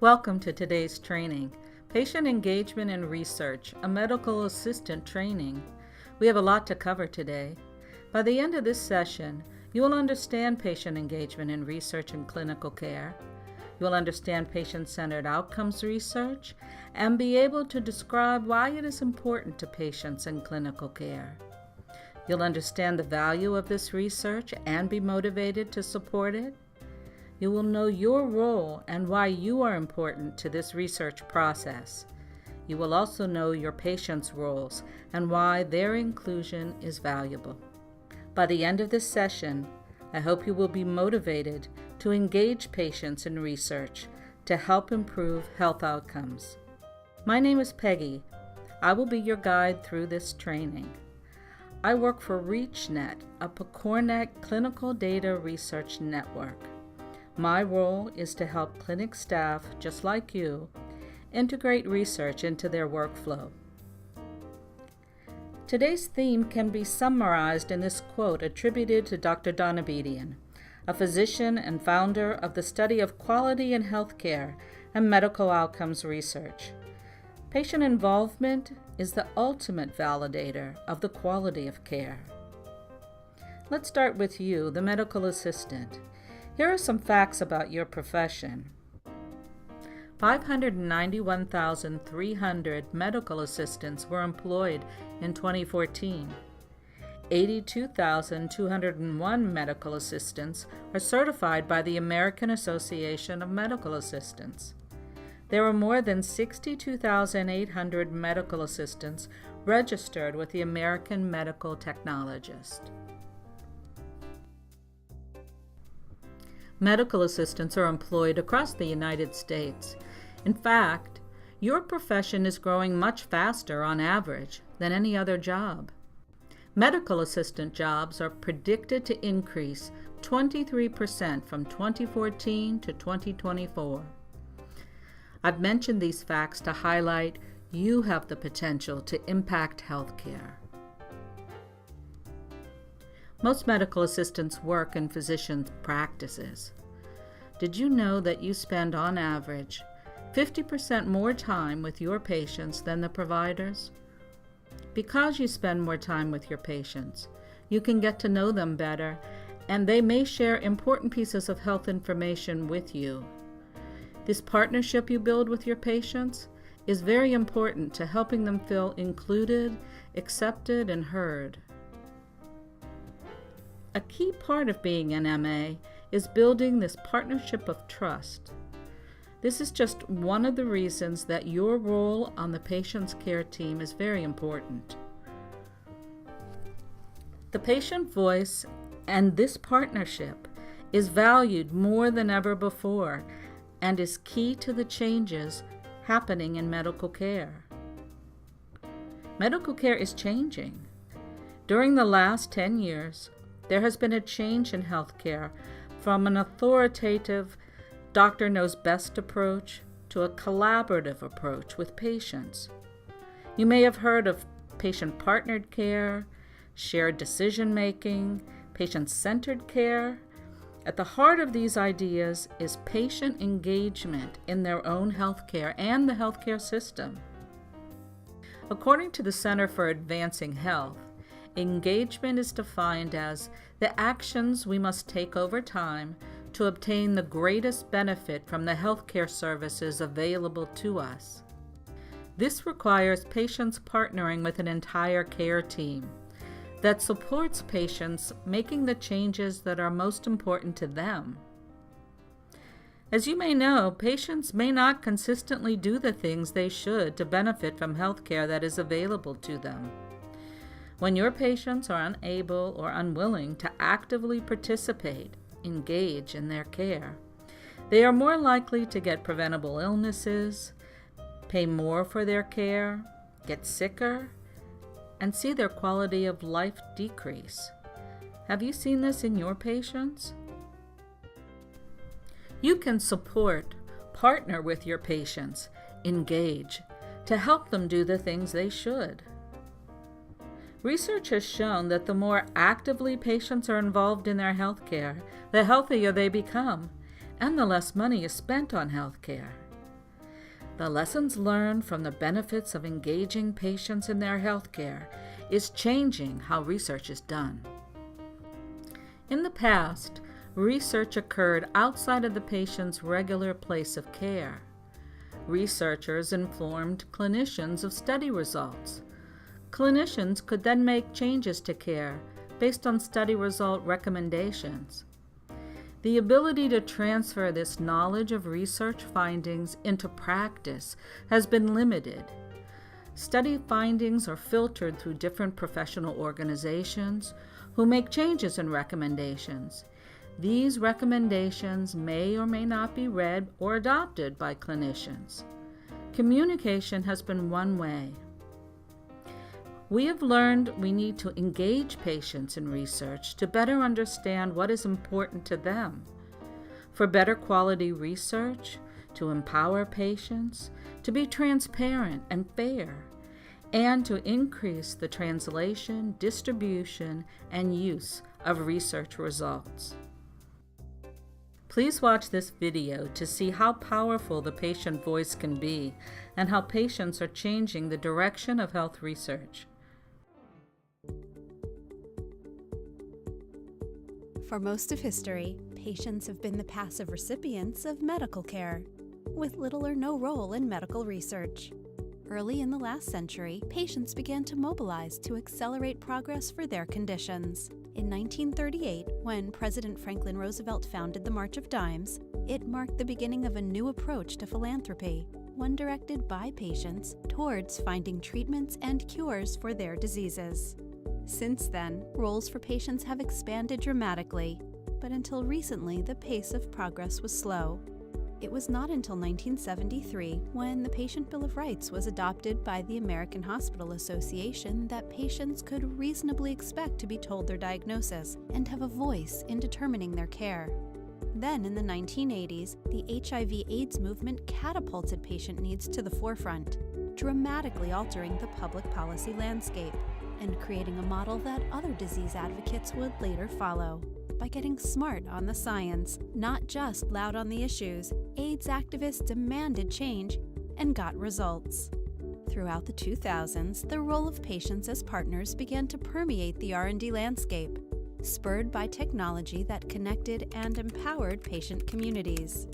Welcome to today's training, Patient Engagement and Research, a Medical Assistant Training. We have a lot to cover today. By the end of this session, you will understand patient engagement in research and clinical care. You will understand patient-centered outcomes research and be able to describe why it is important to patients in clinical care. You'll understand the value of this research and be motivated to support it. You will know your role and why you are important to this research process. You will also know your patients' roles and why their inclusion is valuable. By the end of this session, I hope you will be motivated to engage patients in research to help improve health outcomes. My name is Peggy. I will be your guide through this training. I work for ReachNet, a PCORnet clinical data research network. My role is to help clinic staff, just like you, integrate research into their workflow. Today's theme can be summarized in this quote attributed to Dr. Donabedian, a physician and founder of the study of quality in healthcare and medical outcomes research. Patient involvement is the ultimate validator of the quality of care. Let's start with you, the medical assistant. Here are some facts about your profession. 591,300 medical assistants were employed in 2014. 82,201 medical assistants are certified by the American Association of Medical Assistants. There were more than 62,800 medical assistants registered with the American Medical Technologist. Medical assistants are employed across the United States. In fact, your profession is growing much faster on average than any other job. Medical assistant jobs are predicted to increase 23% from 2014 to 2024. I've mentioned these facts to highlight you have the potential to impact healthcare. Most medical assistants work in physicians' practices. Did you know that you spend, on average, 50% more time with your patients than the providers? Because you spend more time with your patients, you can get to know them better, and they may share important pieces of health information with you. This partnership you build with your patients is very important to helping them feel included, accepted, and heard. A key part of being an MA is building this partnership of trust. This is just one of the reasons that your role on the patient's care team is very important. The patient voice and this partnership is valued more than ever before and is key to the changes happening in medical care. Medical care is changing. During the last 10 years, there has been a change in healthcare from an authoritative, doctor knows best approach to a collaborative approach with patients. You may have heard of patient-partnered care, shared decision-making, patient-centered care. At the heart of these ideas is patient engagement in their own healthcare and the healthcare system. According to the Center for Advancing Health, engagement is defined as the actions we must take over time to obtain the greatest benefit from the healthcare services available to us. This requires patients partnering with an entire care team that supports patients making the changes that are most important to them. As you may know, patients may not consistently do the things they should to benefit from healthcare that is available to them. When your patients are unable or unwilling to actively participate, engage in their care, they are more likely to get preventable illnesses, pay more for their care, get sicker, and see their quality of life decrease. Have you seen this in your patients? You can support, partner with your patients, engage, to help them do the things they should. Research has shown that the more actively patients are involved in their health care, the healthier they become, and the less money is spent on health care. The lessons learned from the benefits of engaging patients in their healthcare is changing how research is done. In the past, research occurred outside of the patient's regular place of care. Researchers informed clinicians of study results. Clinicians could then make changes to care based on study result recommendations. The ability to transfer this knowledge of research findings into practice has been limited. Study findings are filtered through different professional organizations who make changes and recommendations. These recommendations may or may not be read or adopted by clinicians. Communication has been one way. We have learned we need to engage patients in research to better understand what is important to them. For better quality research, to empower patients, to be transparent and fair, and to increase the translation, distribution, and use of research results. Please watch this video to see how powerful the patient voice can be and how patients are changing the direction of health research. For most of history, patients have been the passive recipients of medical care, with little or no role in medical research. Early in the last century, patients began to mobilize to accelerate progress for their conditions. In 1938, when President Franklin Roosevelt founded the March of Dimes, it marked the beginning of a new approach to philanthropy, one directed by patients towards finding treatments and cures for their diseases. Since then, roles for patients have expanded dramatically, but until recently the pace of progress was slow. It was not until 1973, when the Patient Bill of Rights was adopted by the American Hospital Association, that patients could reasonably expect to be told their diagnosis and have a voice in determining their care. Then, in the 1980s, the HIV/AIDS movement catapulted patient needs to the forefront, dramatically altering the public policy landscape and creating a model that other disease advocates would later follow. By getting smart on the science, not just loud on the issues, AIDS activists demanded change and got results. Throughout the 2000s, the role of patients as partners began to permeate the R&D landscape, spurred by technology that connected and empowered patient communities.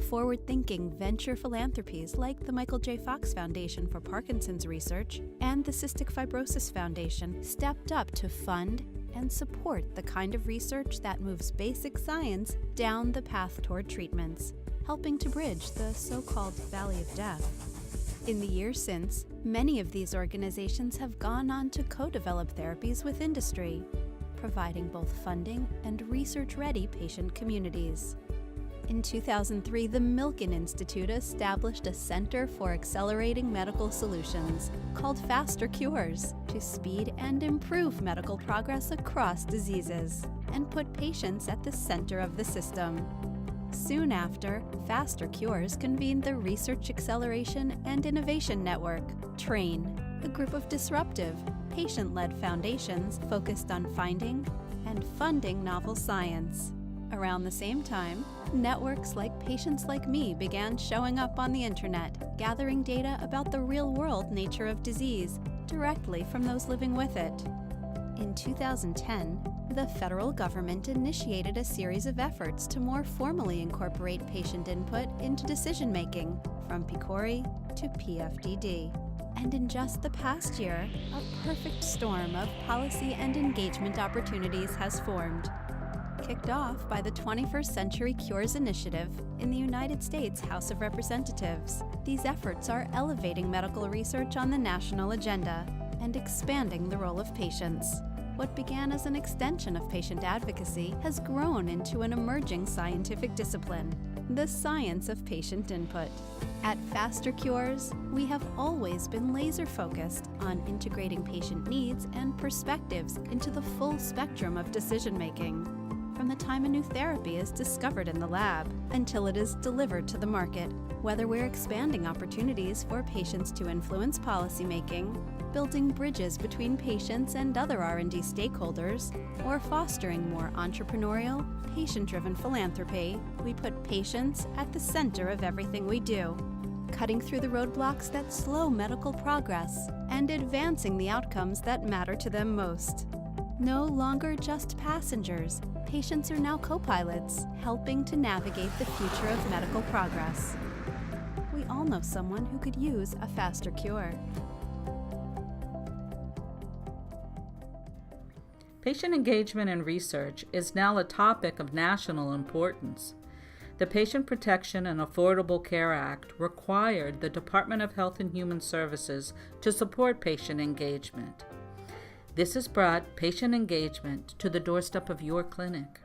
Forward-thinking venture philanthropies like the Michael J. Fox Foundation for Parkinson's Research and the Cystic Fibrosis Foundation stepped up to fund and support the kind of research that moves basic science down the path toward treatments, helping to bridge the so-called Valley of Death. In the years since, many of these organizations have gone on to co-develop therapies with industry, providing both funding and research-ready patient communities. In 2003, the Milken Institute established a Center for Accelerating Medical Solutions called Faster Cures to speed and improve medical progress across diseases and put patients at the center of the system. Soon after, Faster Cures convened the Research Acceleration and Innovation Network, TRAIN, a group of disruptive, patient-led foundations focused on finding and funding novel science. Around the same time, networks like Patients Like Me began showing up on the internet, gathering data about the real-world nature of disease directly from those living with it. In 2010, the federal government initiated a series of efforts to more formally incorporate patient input into decision-making, from PCORI to PFDD. And in just the past year, a perfect storm of policy and engagement opportunities has formed. Kicked off by the 21st Century Cures Initiative in the United States House of Representatives, these efforts are elevating medical research on the national agenda and expanding the role of patients. What began as an extension of patient advocacy has grown into an emerging scientific discipline, the science of patient input. At Faster Cures, we have always been laser-focused on integrating patient needs and perspectives into the full spectrum of decision-making, from the time a new therapy is discovered in the lab until it is delivered to the market. Whether we're expanding opportunities for patients to influence policymaking, building bridges between patients and other R&D stakeholders, or fostering more entrepreneurial, patient-driven philanthropy, we put patients at the center of everything we do. cutting through the roadblocks that slow medical progress and advancing the outcomes that matter to them most. No longer just passengers, patients are now co-pilots, helping to navigate the future of medical progress. We all know someone who could use a faster cure. Patient engagement in research is now a topic of national importance. The Patient Protection and Affordable Care Act required the Department of Health and Human Services to support patient engagement. This has brought patient engagement to the doorstep of your clinic.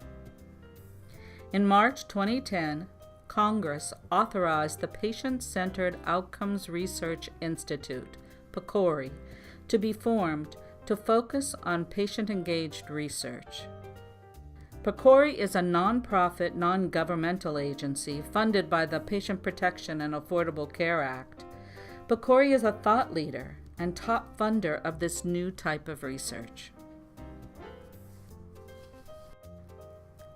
In March 2010, Congress authorized the Patient-Centered Outcomes Research Institute, PCORI, to be formed to focus on patient-engaged research. PCORI is a nonprofit, non-governmental agency funded by the Patient Protection and Affordable Care Act. PCORI is a thought leader and top funder of this new type of research.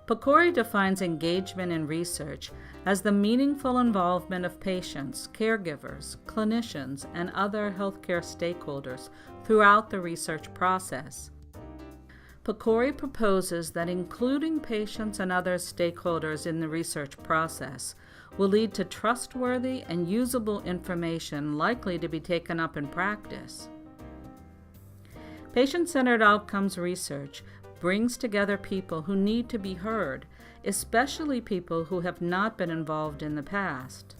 PCORI defines engagement in research as the meaningful involvement of patients, caregivers, clinicians, and other healthcare stakeholders throughout the research process. PCORI proposes that including patients and other stakeholders in the research process will lead to trustworthy and usable information likely to be taken up in practice. Patient-centered outcomes research brings together people who need to be heard, especially people who have not been involved in the past.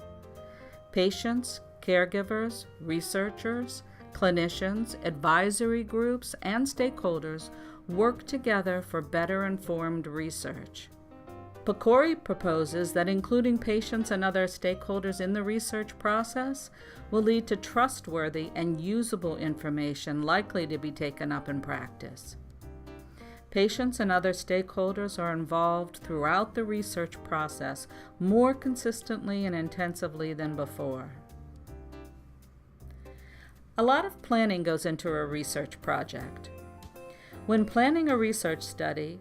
Patients, caregivers, researchers, clinicians, advisory groups, and stakeholders work together for better informed research. PCORI proposes that including patients and other stakeholders in the research process will lead to trustworthy and usable information likely to be taken up in practice. Patients and other stakeholders are involved throughout the research process more consistently and intensively than before. A lot of planning goes into a research project. When planning a research study,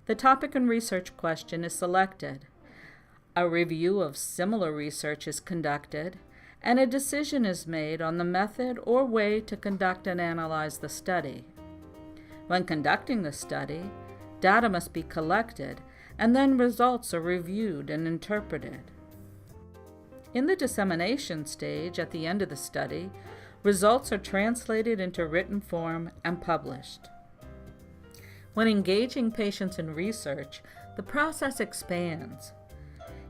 the topic and research question is selected, a review of similar research is conducted, and a decision is made on the method or way to conduct and analyze the study. When conducting the study, data must be collected, and then results are reviewed and interpreted. In the dissemination stage at the end of the study, results are translated into written form and published. When engaging patients in research, the process expands.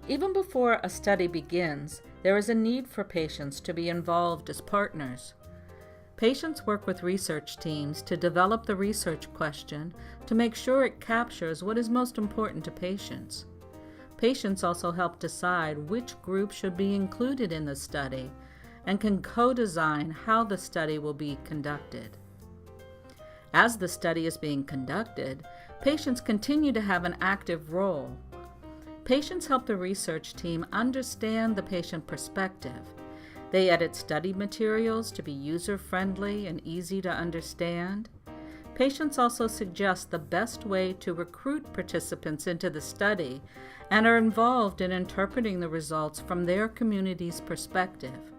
Even before a study begins, there is a need for patients to be involved as partners. Patients work with research teams to develop the research question to make sure it captures what is most important to patients. Patients also help decide which group should be included in the study and can co-design how the study will be conducted. As the study is being conducted, patients continue to have an active role. Patients help the research team understand the patient perspective. They edit study materials to be user-friendly and easy to understand. Patients also suggest the best way to recruit participants into the study and are involved in interpreting the results from their community's perspective.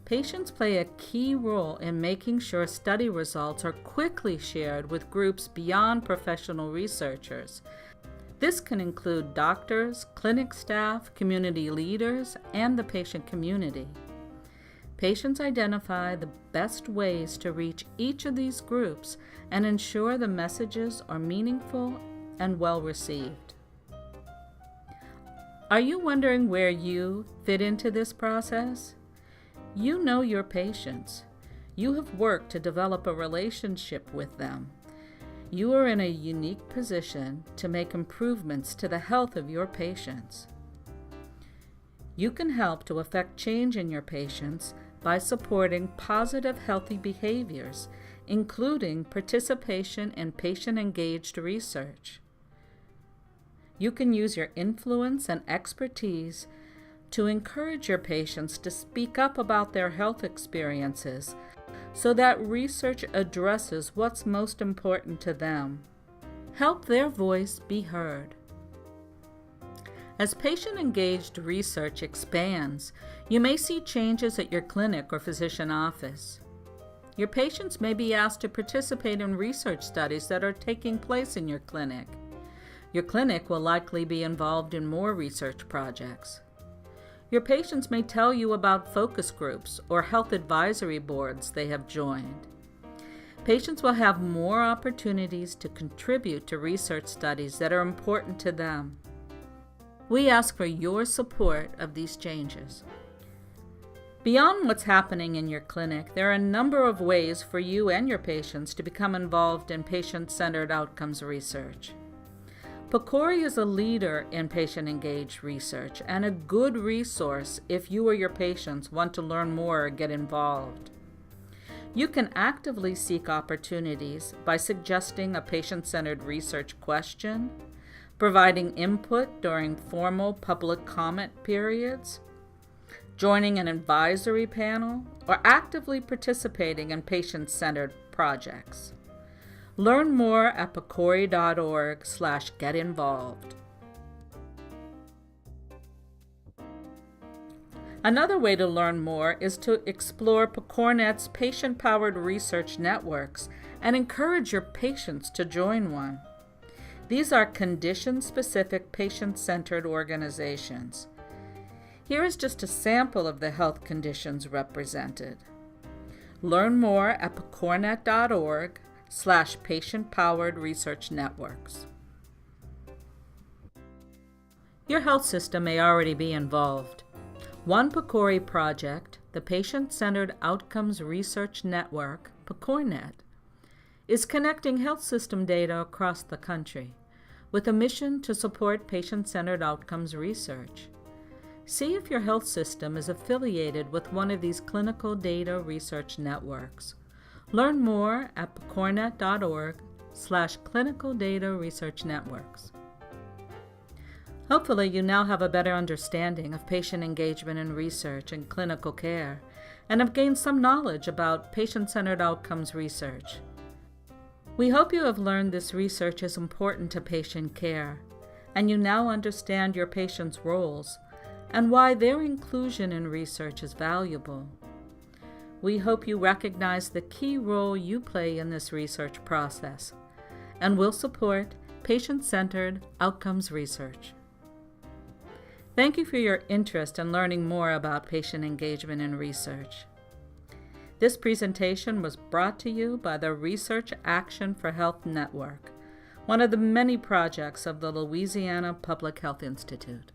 Patients play a key role in making sure study results are quickly shared with groups beyond professional researchers. This can include doctors, clinic staff, community leaders, and the patient community. Patients identify the best ways to reach each of these groups and ensure the messages are meaningful and well received. Are you wondering where you fit into this process? You know your patients. You have worked to develop a relationship with them. You are in a unique position to make improvements to the health of your patients. You can help to affect change in your patients by supporting positive, healthy behaviors, including participation in patient-engaged research. You can use your influence and expertise to encourage your patients to speak up about their health experiences so that research addresses what's most important to them. Help their voice be heard. As patient-engaged research expands, you may see changes at your clinic or physician office. Your patients may be asked to participate in research studies that are taking place in your clinic. Your clinic will likely be involved in more research projects. Your patients may tell you about focus groups or health advisory boards they have joined. Patients will have more opportunities to contribute to research studies that are important to them. We ask for your support of these changes. Beyond what's happening in your clinic, there are a number of ways for you and your patients to become involved in patient-centered outcomes research. PCORI is a leader in patient-engaged research and a good resource if you or your patients want to learn more or get involved. You can actively seek opportunities by suggesting a patient-centered research question, providing input during formal public comment periods, joining an advisory panel, or actively participating in patient-centered projects. Learn more at pcori.org/getinvolved. Another way to learn more is to explore PCORNet's patient-powered research networks and encourage your patients to join one. These are condition-specific, patient-centered organizations. Here is just a sample of the health conditions represented. Learn more at pcornet.org/patient-powered research networks. Your health system may already be involved. One PCORI project, the Patient-Centered Outcomes Research Network, PCORNet, is connecting health system data across the country with a mission to support patient-centered outcomes research. See if your health system is affiliated with one of these clinical data research networks. Learn more at pcornet.org/clinical data research networks. Hopefully you now have a better understanding of patient engagement in research and clinical care, and have gained some knowledge about patient-centered outcomes research. We hope you have learned this research is important to patient care, and you now understand your patients' roles and why their inclusion in research is valuable. We hope you recognize the key role you play in this research process and will support patient-centered outcomes research. Thank you for your interest in learning more about patient engagement in research. This presentation was brought to you by the Research Action for Health Network, one of the many projects of the Louisiana Public Health Institute.